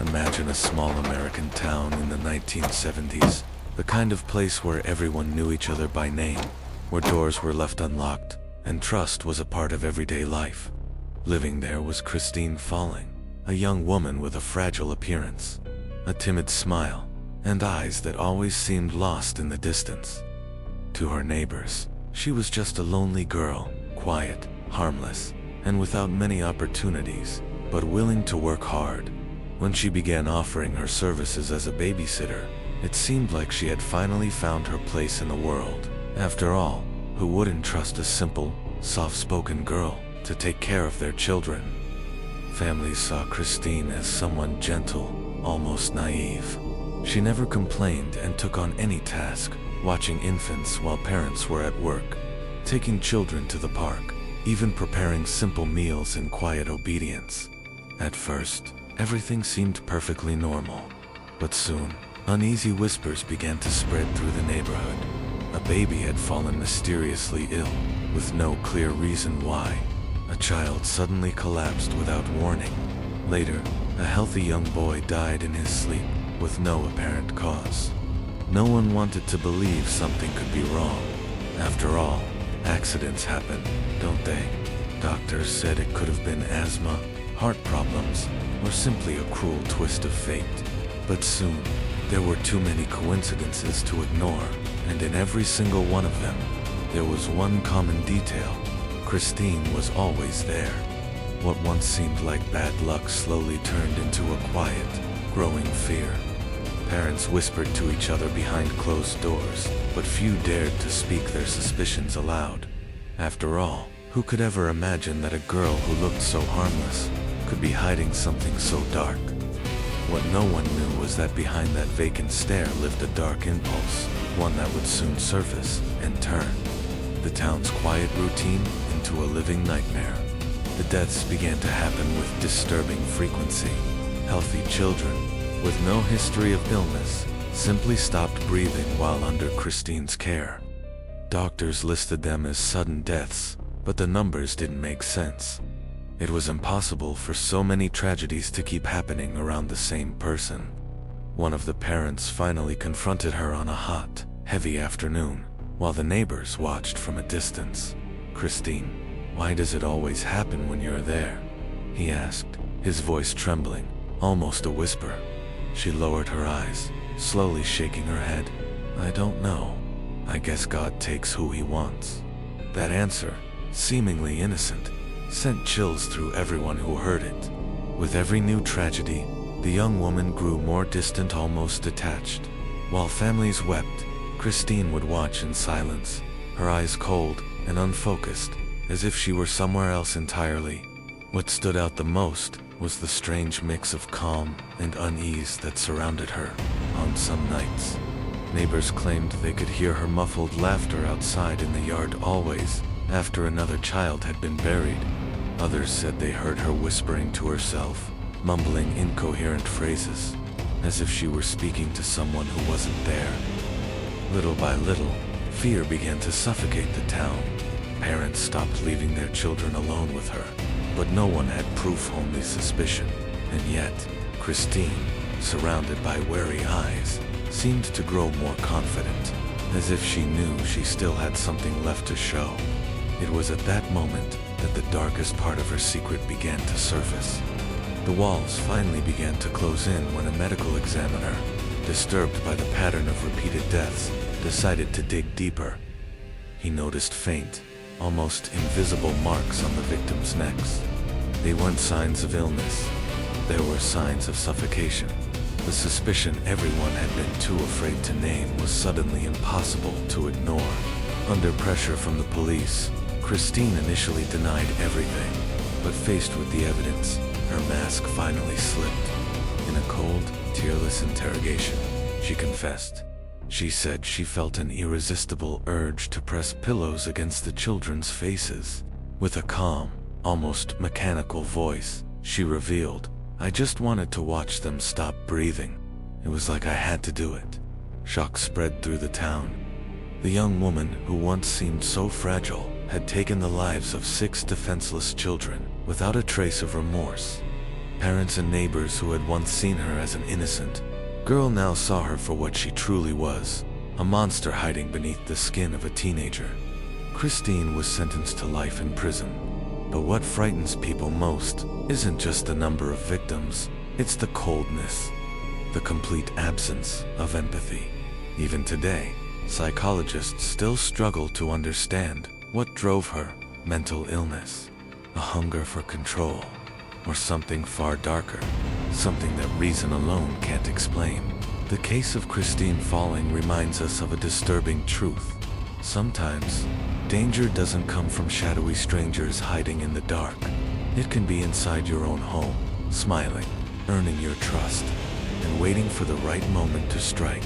Imagine a small American town in the 1970s, the kind of place where everyone knew each other by name, where doors were left unlocked, and trust was a part of everyday life. Living there was Christine Falling, a young woman with a fragile appearance, a timid smile, and eyes that always seemed lost in the distance. To her neighbors, she was just a lonely girl, quiet, harmless, and without many opportunities, but willing to work hard. When she began offering her services as a babysitter, it seemed like she had finally found her place in the world. After all, who wouldn't trust a simple, soft-spoken girl to take care of their children? Families saw Christine as someone gentle, almost naive. She never complained and took on any task, watching infants while parents were at work, taking children to the park, even preparing simple meals in quiet obedience. At first, everything seemed perfectly normal, but soon, uneasy whispers began to spread through the neighborhood. A baby had fallen mysteriously ill, with no clear reason why. A child suddenly collapsed without warning. Later, a healthy young boy died in his sleep, with no apparent cause. No one wanted to believe something could be wrong. After all, accidents happen, don't they? Doctors said it could have been asthma, heart problems, or simply a cruel twist of fate. But soon, there were too many coincidences to ignore, and in every single one of them, there was one common detail. Christine was always there. What once seemed like bad luck slowly turned into a quiet, growing fear. Parents whispered to each other behind closed doors, but few dared to speak their suspicions aloud. After all, who could ever imagine that a girl who looked so harmless could be hiding something so dark? What no one knew was that behind that vacant stare lived a dark impulse, one that would soon surface and turn the town's quiet routine into a living nightmare. The deaths began to happen with disturbing frequency. Healthy children, with no history of illness, simply stopped breathing while under Christine's care. Doctors listed them as sudden deaths, but the numbers didn't make sense. It was impossible for so many tragedies to keep happening around the same person. One of the parents finally confronted her on a hot, heavy afternoon, while the neighbors watched from a distance. "Christine, why does it always happen when you're there?" he asked, his voice trembling, almost a whisper. She lowered her eyes, slowly shaking her head. "I don't know. I guess God takes who he wants." That answer, seemingly innocent, sent chills through everyone who heard it. With every new tragedy, the young woman grew more distant, almost detached. While families wept, Christine would watch in silence, her eyes cold and unfocused, as if she were somewhere else entirely. What stood out the most was the strange mix of calm and unease that surrounded her. On some nights, neighbors claimed they could hear her muffled laughter outside in the yard, always after another child had been buried. Others said they heard her whispering to herself, mumbling incoherent phrases, as if she were speaking to someone who wasn't there. Little by little, fear began to suffocate the town. Parents stopped leaving their children alone with her, but no one had proof, only suspicion. And yet, Christine, surrounded by wary eyes, seemed to grow more confident, as if she knew she still had something left to show. It was at that moment that the darkest part of her secret began to surface. The walls finally began to close in when a medical examiner, disturbed by the pattern of repeated deaths, decided to dig deeper. He noticed faint, almost invisible marks on the victims' necks. They weren't signs of illness. There were signs of suffocation. The suspicion everyone had been too afraid to name was suddenly impossible to ignore. Under pressure from the police, Christine initially denied everything, but faced with the evidence, her mask finally slipped. In a cold, tearless interrogation, she confessed. She said she felt an irresistible urge to press pillows against the children's faces. With a calm, almost mechanical voice, she revealed, "I just wanted to watch them stop breathing. It was like I had to do it." Shock spread through the town. The young woman, who once seemed so fragile, had taken the lives of 6 defenseless children, without a trace of remorse. Parents and neighbors who had once seen her as an innocent girl now saw her for what she truly was, a monster hiding beneath the skin of a teenager. Christine was sentenced to life in prison. But what frightens people most isn't just the number of victims, it's the coldness, the complete absence of empathy. Even today, psychologists still struggle to understand what drove her: mental illness, a hunger for control, or something far darker, something that reason alone can't explain. The case of Christine Falling reminds us of a disturbing truth. Sometimes, danger doesn't come from shadowy strangers hiding in the dark. It can be inside your own home, smiling, earning your trust, and waiting for the right moment to strike.